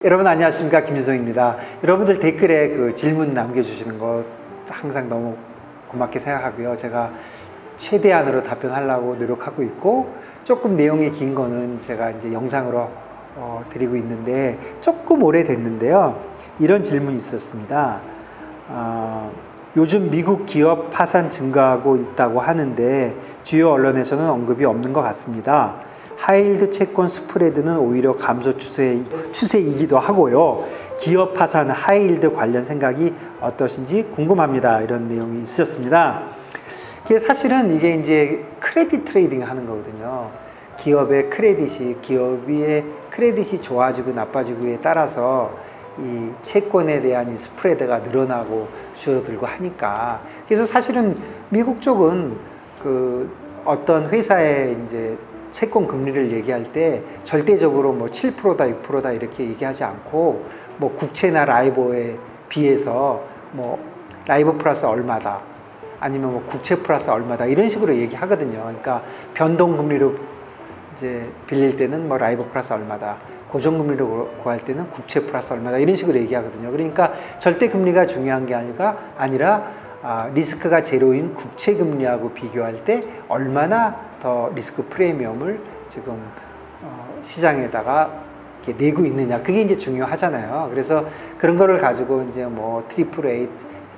여러분 안녕하십니까, 김유성입니다. 여러분들 댓글에 그 질문 남겨주시는 거 항상 너무 고맙게 생각하고요. 제가 최대한으로 답변하려고 노력하고 있고, 조금 내용이 긴 거는 제가 이제 영상으로 드리고 있는데 조금 오래됐는데요. 이런 질문이 있었습니다. 요즘 미국 기업 파산 증가하고 있다고 하는데 주요 언론에서는 언급이 없는 것 같습니다. 하이힐드 채권 스프레드는 오히려 감소 추세이기도 하고요. 기업 파산 하이힐드 관련 생각이 어떠신지 궁금합니다. 이런 내용이 있었습니다. 사실은 이게 이제 크레딧 트레이딩 하는 거거든요. 기업의 크레딧이 좋아지고 나빠지고에 따라서 이 채권에 대한 이 스프레드가 늘어나고 줄어들고 하니까. 그래서 사실은 미국 쪽은 그 어떤 회사의 이제 채권 금리를 얘기할 때 절대적으로 뭐 7%다 6%다 이렇게 얘기하지 않고, 뭐 국채나 라이보에 비해서 뭐 라이보 플러스 얼마다, 아니면 뭐 국채 플러스 얼마다, 이런 식으로 얘기하거든요. 그러니까 변동 금리로 이제 빌릴 때는 뭐 라이보 플러스 얼마다, 고정 금리로 구할 때는 국채 플러스 얼마다, 이런 식으로 얘기하거든요. 그러니까 절대 금리가 중요한 게 아니라 리스크가 제로인 국채 금리하고 비교할 때 얼마나 더 리스크 프리미엄을 지금 시장에다가 이렇게 내고 있느냐, 그게 이제 중요하잖아요. 그래서 그런 거를 가지고 이제 뭐 트리플 A,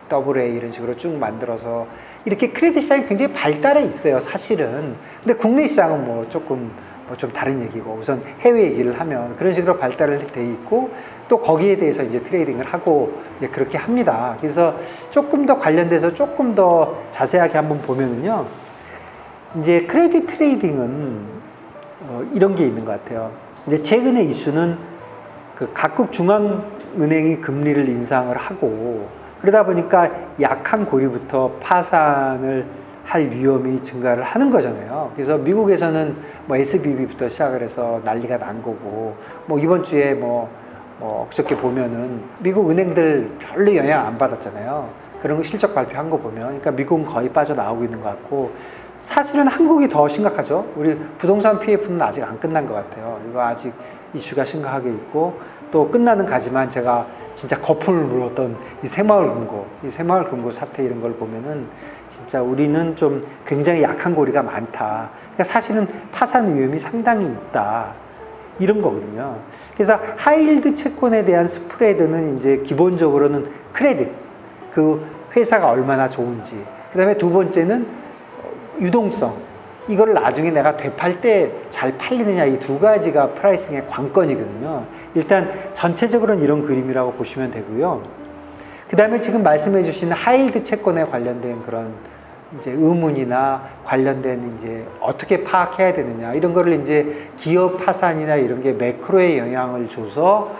더블 A 이런 식으로 쭉 만들어서 이렇게 크레딧 시장이 굉장히 발달해 있어요, 사실은. 근데 국내 시장은 뭐 조금 좀 다른 얘기고, 우선 해외 얘기를 하면 그런 식으로 발달을 돼 있고, 또 거기에 대해서 이제 트레이딩을 하고 이제 그렇게 합니다. 그래서 조금 더 관련돼서 조금 더 자세하게 한번 보면은요, 이제 크레딧 트레이딩은 이런 게 있는 것 같아요. 이제 최근의 이슈는 그 각국 중앙은행이 금리를 인상을 하고, 그러다 보니까 약한 고리부터 파산을 할 위험이 증가를 하는 거잖아요. 그래서 미국에서는 뭐 SVB부터 시작을 해서 난리가 난 거고, 뭐 이번 주에 그저께 보면은 미국 은행들 별로 영향 안 받았잖아요. 그런 거 실적 발표한 거 보면. 그러니까 미국은 거의 빠져나오고 있는 것 같고, 사실은 한국이 더 심각하죠. 우리 부동산 PF는 아직 안 끝난 것 같아요. 이거 아직 이슈가 심각하게 있고, 또 끝나는 가지만 제가 진짜 거품을 물었던 이 새마을금고 사태 이런 걸 보면은 진짜 우리는 좀 굉장히 약한 고리가 많다. 그러니까 사실은 파산 위험이 상당히 있다, 이런 거거든요. 그래서 하이힐드 채권에 대한 스프레드는 이제 기본적으로는 크레딧, 그 회사가 얼마나 좋은지, 그 다음에 두 번째는 유동성, 이걸 나중에 내가 되팔 때 잘 팔리느냐, 이 두 가지가 프라이싱의 관건이거든요. 일단 전체적으로는 이런 그림이라고 보시면 되고요. 그 다음에 지금 말씀해 주신 하이힐드 채권에 관련된 그런 이제 의문이나 관련된 이제 어떻게 파악해야 되느냐, 이런 거를 이제 기업 파산이나 이런 게 매크로에 영향을 줘서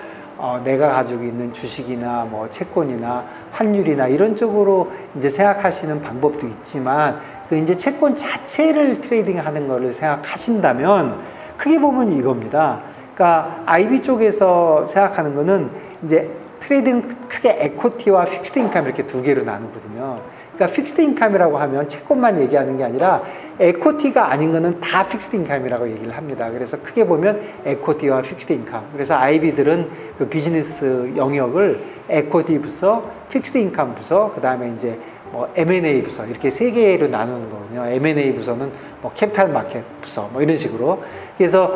내가 가지고 있는 주식이나 뭐 채권이나 환율이나 이런 쪽으로 이제 생각하시는 방법도 있지만, 그 이제 채권 자체를 트레이딩 하는 거를 생각하신다면 크게 보면 이겁니다. 그러니까 IB 쪽에서 생각하는 거는 이제 트레이딩 크게 에코티와 픽스드 인컴 이렇게 두 개로 나누거든요. 그러니까 픽스드 인컴이라고 하면 채권만 얘기하는 게 아니라 에코티가 아닌 거는 다 픽스드 인컴이라고 얘기를 합니다. 그래서 크게 보면 에코티와 픽스드 인컴. 그래서 IB들은 그 비즈니스 영역을 에코티 부서, 픽스드 인컴 부서, 그 다음에 이제 뭐 M&A 부서, 이렇게 세 개로 나누는 거거든요. M&A 부서는 뭐 캐피탈 마켓 부서, 뭐 이런 식으로. 그래서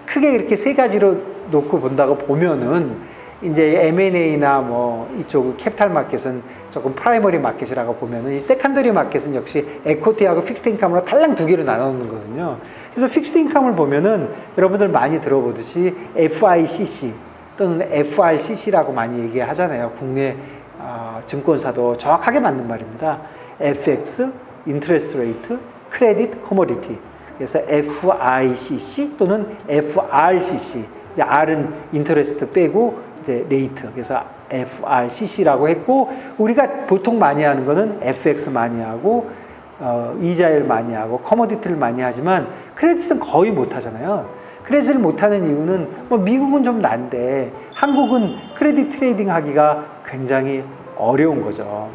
크게 이렇게 세 가지로 놓고 본다고 보면은 이제 M&A나 뭐 이쪽 캐피탈 마켓은 조금 프라이머리 마켓이라고 보면은, 이 세컨더리 마켓은 역시 에코티하고 픽스드 인컴으로 달랑 두 개로 나누는 거거든요. 그래서 픽스드 인컴을 보면은 여러분들 많이 들어보듯이 FICC 또는 FRCC라고 많이 얘기하잖아요. 국내 증권사도 정확하게 맞는 말입니다. FX, 인트레스트 레이트, 크레딧, 커머디티. 그래서 FICC 또는 FRCC. 이제 R은 인터레스트 빼고 이제 레이트. 그래서 FRCC라고 했고, 우리가 보통 많이 하는 거는 FX 많이 하고, 이자율 많이 하고, 커머디티를 많이 하지만 크레딧은 거의 못 하잖아요. 크레딧을 못 하는 이유는 뭐 미국은 좀 난데 한국은 크레딧 트레이딩 하기가 굉장히 어려운 거죠.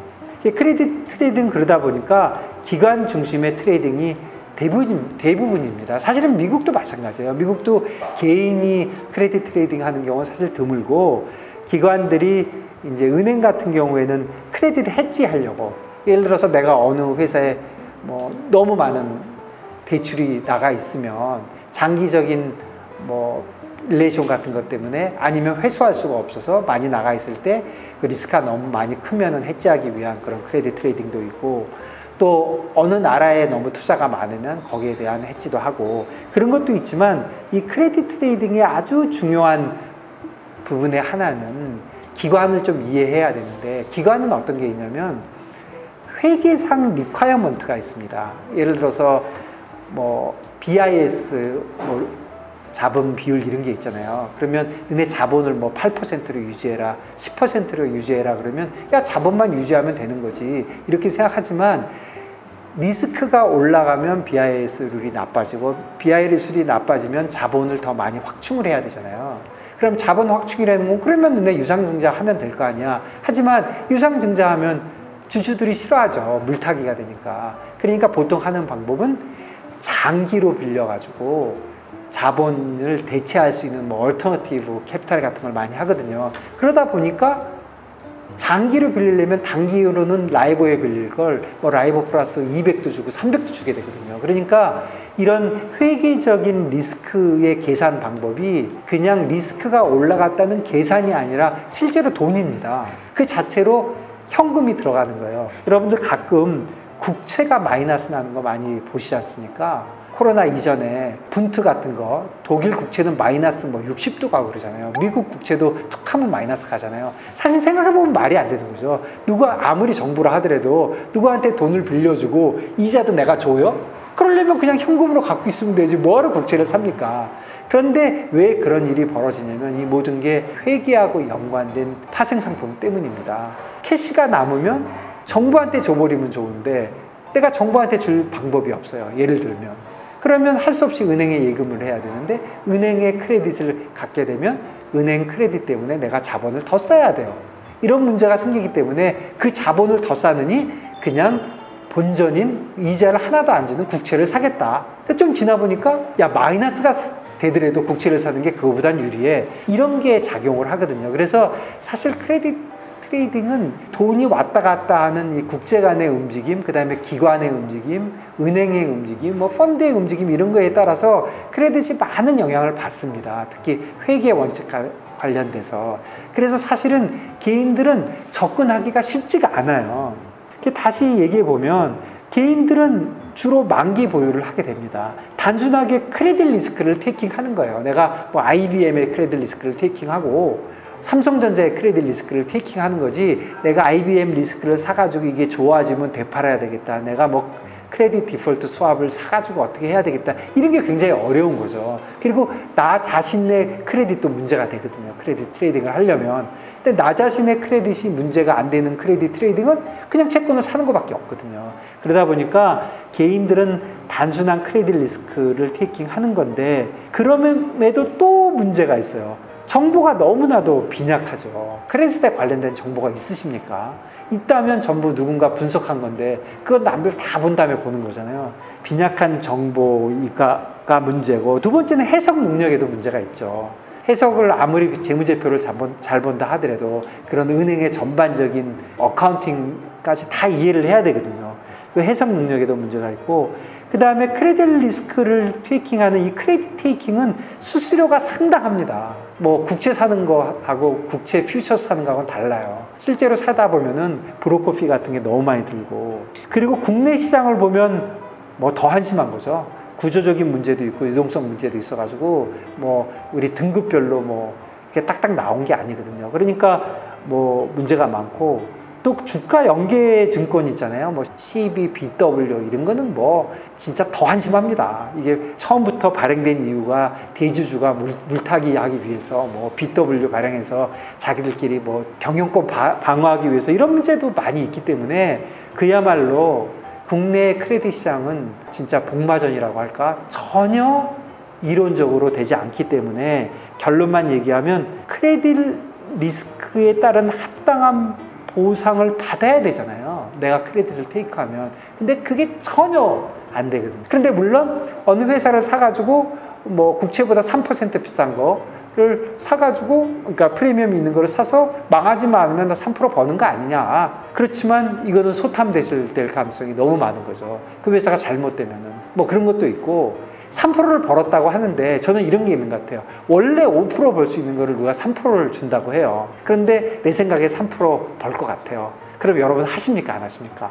크레딧 트레이딩 그러다 보니까 기관 중심의 트레이딩이 대부분입니다. 사실은 미국도 마찬가지예요. 미국도 개인이 크레딧 트레이딩 하는 경우는 사실 드물고, 기관들이 이제 은행 같은 경우에는 크레딧 해지 하려고, 예를 들어서 내가 어느 회사에 뭐 너무 많은 대출이 나가 있으면 장기적인 뭐 릴레이션 같은 것 때문에, 아니면 회수할 수가 없어서 많이 나가 있을 때 그 리스크가 너무 많이 크면은 해지하기 위한 그런 크레딧 트레이딩도 있고, 또 어느 나라에 너무 투자가 많으면 거기에 대한 해지도 하고, 그런 것도 있지만, 이 크레딧 트레이딩의 아주 중요한 부분의 하나는 기관을 좀 이해해야 되는데, 기관은 어떤 게 있냐면 회계상 리콰이어먼트가 있습니다. 예를 들어서 뭐 BIS 뭐 자본 비율 이런 게 있잖아요. 그러면 너네 자본을 뭐 8%로 유지해라, 10%로 유지해라 그러면 야, 자본만 유지하면 되는 거지, 이렇게 생각하지만, 리스크가 올라가면 BIS 룰이 나빠지고, BIS 룰이 나빠지면 자본을 더 많이 확충을 해야 되잖아요. 그럼 자본 확충이라는 건, 그러면 너네 유상증자 하면 될 거 아니야. 하지만 유상증자 하면 주주들이 싫어하죠. 물타기가 되니까. 그러니까 보통 하는 방법은 장기로 빌려가지고 자본을 대체할 수 있는 뭐 얼터너티브 캐피탈 같은 걸 많이 하거든요. 그러다 보니까 장기로 빌리려면 단기로는 라이보에 빌릴 걸 뭐 라이보 플러스 200도 주고 300도 주게 되거든요. 그러니까 이런 회계적인 리스크의 계산 방법이 그냥 리스크가 올라갔다는 계산이 아니라 실제로 돈입니다. 그 자체로 현금이 들어가는 거예요. 여러분들 가끔 국채가 마이너스 나는 거 많이 보시지 않습니까? 코로나 이전에 분트 같은 거, 독일 국채는 마이너스 뭐 60도 가고 그러잖아요. 미국 국채도 툭 하면 마이너스 가잖아요. 사실 생각해보면 말이 안 되는 거죠. 누가 아무리 정부라 하더라도 누구한테 돈을 빌려주고 이자도 내가 줘요? 그러려면 그냥 현금으로 갖고 있으면 되지 뭐하러 국채를 삽니까? 그런데 왜 그런 일이 벌어지냐면, 이 모든 게 회계하고 연관된 파생상품 때문입니다. 캐시가 남으면 정부한테 줘버리면 좋은데 내가 정부한테 줄 방법이 없어요. 예를 들면 그러면 할 수 없이 은행에 예금을 해야 되는데, 은행에 크레딧을 갖게 되면 은행 크레딧 때문에 내가 자본을 더 써야 돼요. 이런 문제가 생기기 때문에 그 자본을 더 쌓느니 그냥 본전인 이자를 하나도 안 주는 국채를 사겠다. 근데 좀 지나 보니까 야, 마이너스가 되더라도 국채를 사는 게 그거보단 유리해. 이런 게 작용을 하거든요. 그래서 사실 크레딧 트레이딩은 돈이 왔다 갔다 하는 이 국제 간의 움직임, 그 다음에 기관의 움직임, 은행의 움직임, 뭐 펀드의 움직임, 이런 거에 따라서 크레딧이 많은 영향을 받습니다. 특히 회계 원칙 관련돼서. 그래서 사실은 개인들은 접근하기가 쉽지가 않아요. 다시 얘기해 보면 개인들은 주로 만기 보유를 하게 됩니다. 단순하게 크레딧 리스크를 테이킹하는 거예요. 내가 뭐 IBM의 크레딧 리스크를 테이킹하고 삼성전자의 크레딧 리스크를 테이킹하는 거지, 내가 IBM 리스크를 사가지고 이게 좋아지면 되팔아야 되겠다, 내가 뭐 크레딧 디폴트 스왑을 사가지고 어떻게 해야 되겠다, 이런 게 굉장히 어려운 거죠. 그리고 나 자신의 크레딧도 문제가 되거든요. 크레딧 트레이딩을 하려면. 근데 나 자신의 크레딧이 문제가 안 되는 크레딧 트레이딩은 그냥 채권을 사는 것밖에 없거든요. 그러다 보니까 개인들은 단순한 크레딧 리스크를 테이킹하는 건데, 그럼에도 또 문제가 있어요. 정보가 너무나도 빈약하죠. 크레딧에 관련된 정보가 있으십니까? 있다면 전부 누군가 분석한 건데 그건 남들 다 본 다음에 보는 거잖아요. 빈약한 정보가 문제고, 두 번째는 해석 능력에도 문제가 있죠. 해석을 아무리 재무제표를 잘 본다 하더라도 그런 은행의 전반적인 어카운팅까지 다 이해를 해야 되거든요. 그 해석 능력에도 문제가 있고, 그 다음에 크레딧 리스크를 테이킹하는 이 크레딧 테이킹은 수수료가 상당합니다. 뭐 국채 사는 거하고 국채 퓨처 사는 거하고는 달라요. 실제로 사다 보면은 브로커피 같은 게 너무 많이 들고, 그리고 국내 시장을 보면 뭐 더 한심한 거죠. 구조적인 문제도 있고 유동성 문제도 있어가지고 뭐 우리 등급별로 뭐 이렇게 딱딱 나온 게 아니거든요. 그러니까 뭐 문제가 많고, 또 주가 연계 증권 있잖아요. 뭐 CB, BW 이런 거는 뭐 진짜 더 한심합니다. 이게 처음부터 발행된 이유가 대주주가 물타기 하기 위해서 뭐 BW 발행해서 자기들끼리 뭐 경영권 방어하기 위해서, 이런 문제도 많이 있기 때문에 그야말로 국내 크레딧 시장은 진짜 복마전이라고 할까? 전혀 이론적으로 되지 않기 때문에, 결론만 얘기하면 크레딧 리스크에 따른 합당한 보상을 받아야 되잖아요. 내가 크레딧을 테이크하면. 근데 그게 전혀 안 되거든요. 그런데 물론 어느 회사를 사가지고 뭐 국채보다 3% 비싼 거를 사가지고, 그러니까 프리미엄이 있는 거를 사서 망하지만 않으면 나 3% 버는 거 아니냐. 그렇지만 이거는 소탐될 가능성이 너무 많은 거죠. 그 회사가 잘못되면은. 뭐 그런 것도 있고, 3%를 벌었다고 하는데 저는 이런 게 있는 것 같아요. 원래 5% 벌 수 있는 거를 누가 3%를 준다고 해요. 그런데 내 생각에 3% 벌 것 같아요. 그럼 여러분 하십니까? 안 하십니까?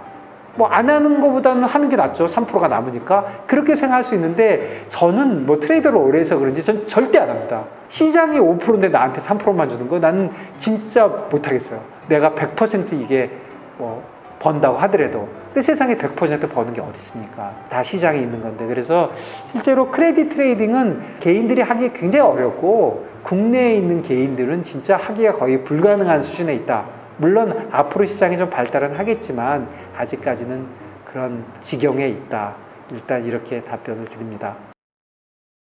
뭐 안 하는 것보다는 하는 게 낫죠. 3%가 남으니까. 그렇게 생각할 수 있는데 저는 뭐 트레이더를 오래 해서 그런지 전 절대 안 합니다. 시장이 5%인데 나한테 3%만 주는 거 나는 진짜 못하겠어요. 내가 100% 이게 뭐 번다고 하더라도. 근데 세상에 100% 버는 게 어디 있습니까? 다 시장에 있는 건데. 그래서 실제로 크레딧 트레이딩은 개인들이 하기 굉장히 어렵고 국내에 있는 개인들은 진짜 하기가 거의 불가능한 수준에 있다. 물론 앞으로 시장이 좀 발달은 하겠지만 아직까지는 그런 지경에 있다. 일단 이렇게 답변을 드립니다.